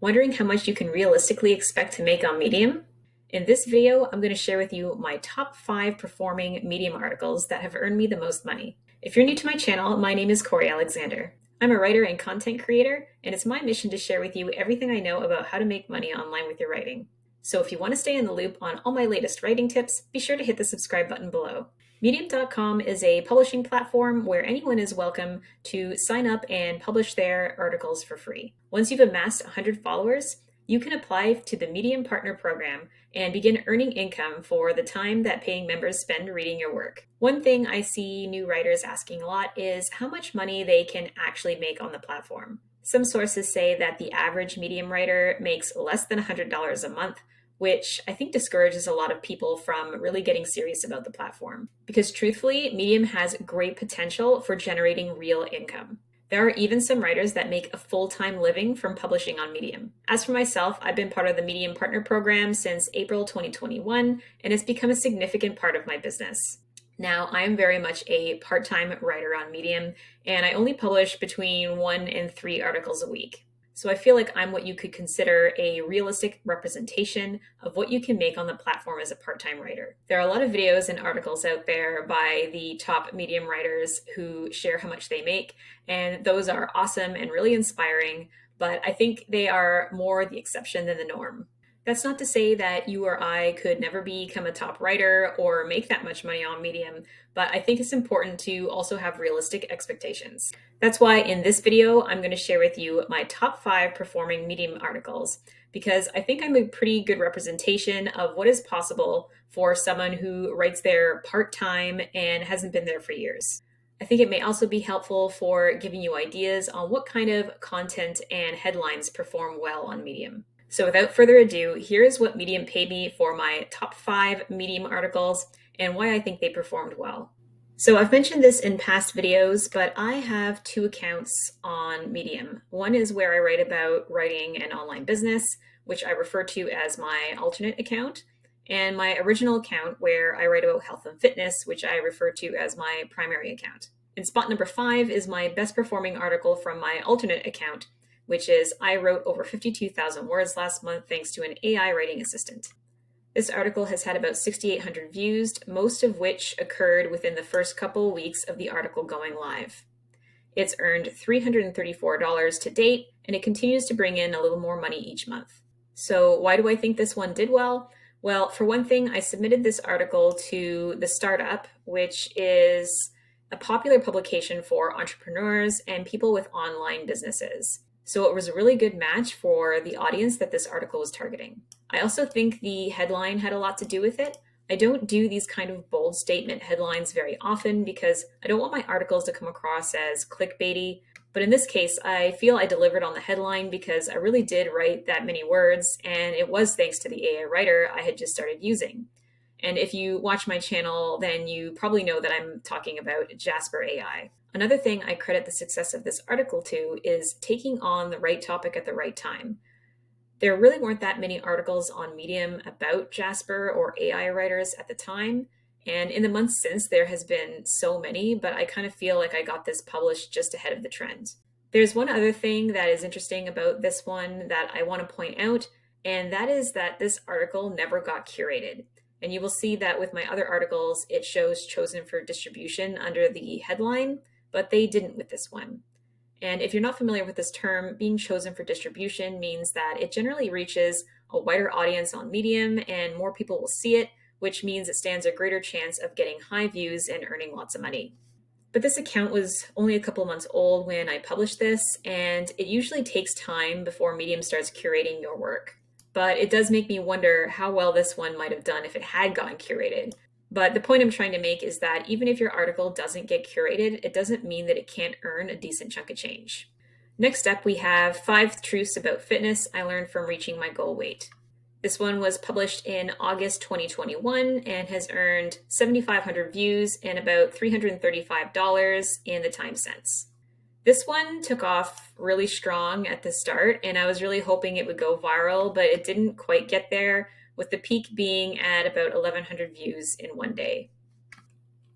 Wondering how much you can realistically expect to make on Medium? In this video, I'm going to share with you my top 5 performing Medium articles that have earned me the most money. If you're new to my channel, my name is Corey Alexander. I'm a writer and content creator, and it's my mission to share with you everything I know about how to make money online with your writing. So if you want to stay in the loop on all my latest writing tips, be sure to hit the subscribe button below. Medium.com is a publishing platform where anyone is welcome to sign up and publish their articles for free. Once you've amassed 100 followers, you can apply to the Medium Partner Program and begin earning income for the time that paying members spend reading your work. One thing I see new writers asking a lot is how much money they can actually make on the platform. Some sources say that the average Medium writer makes less than $100 a month, which I think discourages a lot of people from really getting serious about the platform. Because truthfully, Medium has great potential for generating real income. There are even some writers that make a full-time living from publishing on Medium. As for myself, I've been part of the Medium Partner Program since April 2021, and it's become a significant part of my business. Now, I am very much a part-time writer on Medium, and I only publish between 1 and 3 articles a week. So I feel like I'm what you could consider a realistic representation of what you can make on the platform as a part-time writer. There are a lot of videos and articles out there by the top Medium writers who share how much they make, and those are awesome and really inspiring, but I think they are more the exception than the norm. That's not to say that you or I could never become a top writer or make that much money on Medium, but I think it's important to also have realistic expectations. That's why in this video, I'm going to share with you my top 5 performing Medium articles, because I think I'm a pretty good representation of what is possible for someone who writes there part-time and hasn't been there for years. I think it may also be helpful for giving you ideas on what kind of content and headlines perform well on Medium. So without further ado, here's what Medium paid me for my top 5 Medium articles and why I think they performed well. So I've mentioned this in past videos, but I have 2 accounts on Medium. One is where I write about writing an online business, which I refer to as my alternate account, and my original account where I write about health and fitness, which I refer to as my primary account. And spot number 5 is my best performing article from my alternate account, which is I wrote over 52,000 words last month thanks to an AI writing assistant. This article has had about 6,800 views, most of which occurred within the first couple weeks of the article going live. It's earned $334 to date, and it continues to bring in a little more money each month. So why do I think this one did well? Well, for one thing, I submitted this article to The Startup, which is a popular publication for entrepreneurs and people with online businesses. So it was a really good match for the audience that this article was targeting. I also think the headline had a lot to do with it. I don't do these kind of bold statement headlines very often because I don't want my articles to come across as clickbaity. But in this case, I feel I delivered on the headline because I really did write that many words, and it was thanks to the AI writer I had just started using. And if you watch my channel, then you probably know that I'm talking about Jasper AI. Another thing I credit the success of this article to is taking on the right topic at the right time. There really weren't that many articles on Medium about Jasper or AI writers at the time, and in the months since there has been so many, but I kind of feel like I got this published just ahead of the trend. There's one other thing that is interesting about this one that I want to point out, and that is that this article never got curated. And you will see that with my other articles, it shows chosen for distribution under the headline, but they didn't with this one. And if you're not familiar with this term, being chosen for distribution means that it generally reaches a wider audience on Medium and more people will see it, which means it stands a greater chance of getting high views and earning lots of money. But this account was only a couple of months old when I published this, and it usually takes time before Medium starts curating your work. But it does make me wonder how well this one might have done if it had gotten curated. But the point I'm trying to make is that even if your article doesn't get curated, it doesn't mean that it can't earn a decent chunk of change. Next up, we have 5 truths about fitness I learned from reaching my goal weight. This one was published in August 2021 and has earned 7,500 views and about $335 in the time since. This one took off really strong at the start, and I was really hoping it would go viral, but it didn't quite get there, with the peak being at about 1,100 views in one day.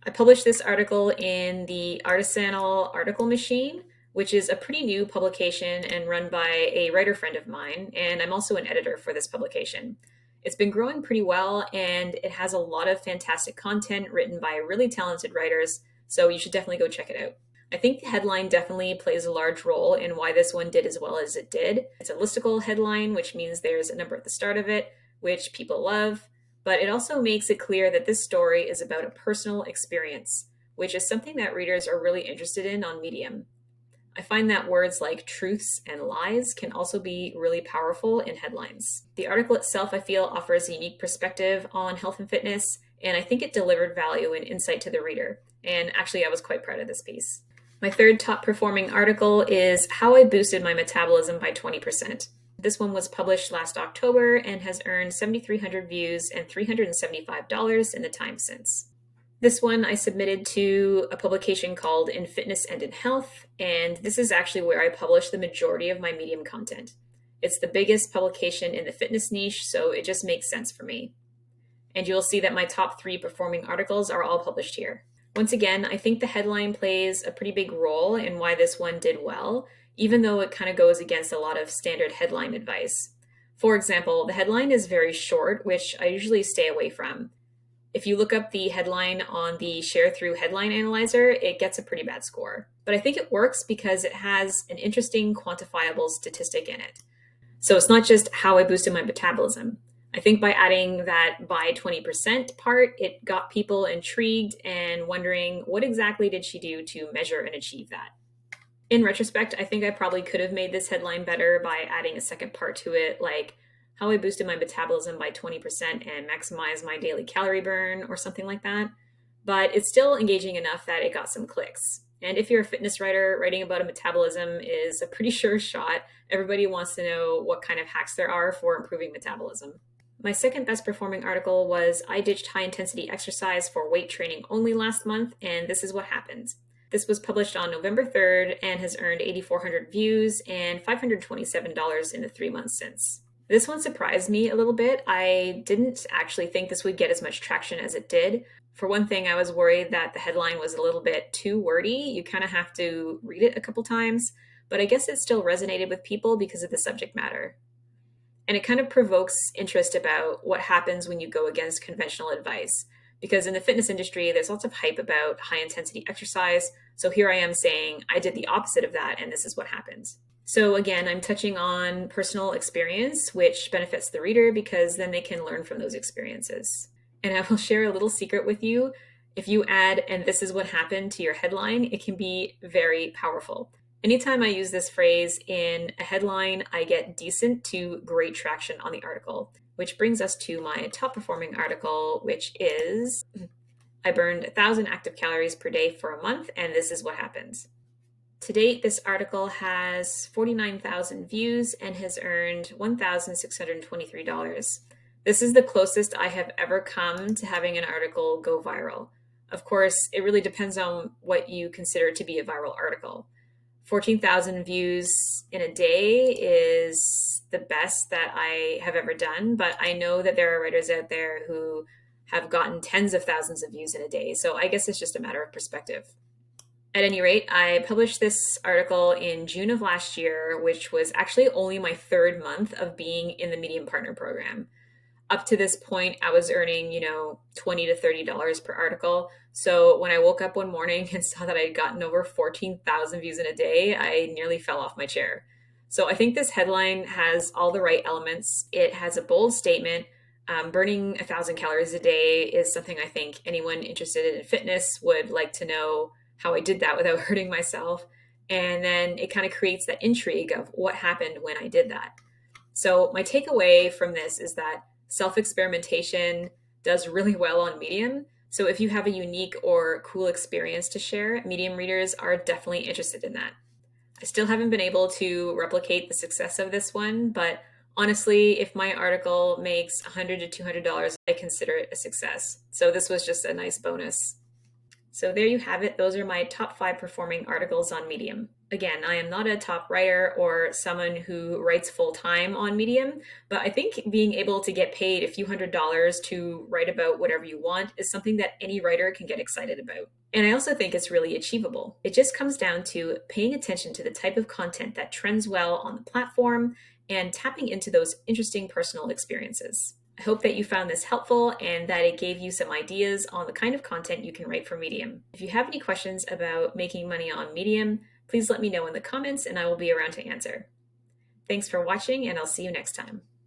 I published this article in the Artisanal Article Machine, which is a pretty new publication and run by a writer friend of mine, and I'm also an editor for this publication. It's been growing pretty well, and it has a lot of fantastic content written by really talented writers, so you should definitely go check it out. I think the headline definitely plays a large role in why this one did as well as it did. It's a listicle headline, which means there's a number at the start of it, which people love, but it also makes it clear that this story is about a personal experience, which is something that readers are really interested in on Medium. I find that words like truths and lies can also be really powerful in headlines. The article itself, I feel, offers a unique perspective on health and fitness, and I think it delivered value and insight to the reader. And actually, I was quite proud of this piece. My third top performing article is How I Boosted My Metabolism by 20%. This one was published last October and has earned 7,300 views and $375 in the time since. This one I submitted to a publication called In Fitness and in Health, and this is actually where I publish the majority of my Medium content. It's the biggest publication in the fitness niche, so it just makes sense for me. And you'll see that my top 3 performing articles are all published here. Once again, I think the headline plays a pretty big role in why this one did well, even though it kind of goes against a lot of standard headline advice. For example, the headline is very short, which I usually stay away from. If you look up the headline on the ShareThrough Headline Analyzer, it gets a pretty bad score. But I think it works because it has an interesting quantifiable statistic in it. So it's not just how I boosted my metabolism. I think by adding that by 20% part, it got people intrigued and wondering what exactly did she do to measure and achieve that. In retrospect, I think I probably could have made this headline better by adding a second part to it, like how I boosted my metabolism by 20% and maximized my daily calorie burn or something like that. But it's still engaging enough that it got some clicks. And if you're a fitness writer, writing about a metabolism is a pretty sure shot. Everybody wants to know what kind of hacks there are for improving metabolism. My second best performing article was I ditched high intensity exercise for weight training only last month, and this is what happened. This was published on November 3rd and has earned 8,400 views and $527 in the 3 months since. This one surprised me a little bit. I didn't actually think this would get as much traction as it did. For one thing, I was worried that the headline was a little bit too wordy. You kind of have to read it a couple times, but I guess it still resonated with people because of the subject matter. And it kind of provokes interest about what happens when you go against conventional advice. Because in the fitness industry, there's lots of hype about high intensity exercise. So here I am saying I did the opposite of that, and this is what happens. So again, I'm touching on personal experience, which benefits the reader because then they can learn from those experiences. And I will share a little secret with you. If you add, and this is what happened to your headline, it can be very powerful. Anytime I use this phrase in a headline, I get decent to great traction on the article, which brings us to my top performing article, which is I burned 1,000 active calories per day for a month, and this is what happens. To date, this article has 49,000 views and has earned $1,623. This is the closest I have ever come to having an article go viral. Of course, it really depends on what you consider to be a viral article. 14,000 views in a day is the best that I have ever done, but I know that there are writers out there who have gotten tens of thousands of views in a day, so I guess it's just a matter of perspective. At any rate, I published this article in June of last year, which was actually only my 3rd month of being in the Medium Partner Program. Up to this point, I was earning, $20 to $30 per article. So when I woke up one morning and saw that I'd gotten over 14,000 views in a day, I nearly fell off my chair. So I think this headline has all the right elements. It has a bold statement. Burning 1,000 calories a day is something I think anyone interested in fitness would like to know how I did that without hurting myself. And then it kind of creates that intrigue of what happened when I did that. So my takeaway from this is that self-experimentation does really well on Medium. So if you have a unique or cool experience to share, Medium readers are definitely interested in that. I still haven't been able to replicate the success of this one, but honestly, if my article makes $100 to $200, I consider it a success. So this was just a nice bonus. So there you have it. Those are my top 5 performing articles on Medium. Again, I am not a top writer or someone who writes full-time on Medium, but I think being able to get paid a few $100s to write about whatever you want is something that any writer can get excited about. And I also think it's really achievable. It just comes down to paying attention to the type of content that trends well on the platform and tapping into those interesting personal experiences. I hope that you found this helpful and that it gave you some ideas on the kind of content you can write for Medium. If you have any questions about making money on Medium, please let me know in the comments and I will be around to answer. Thanks for watching, and I'll see you next time.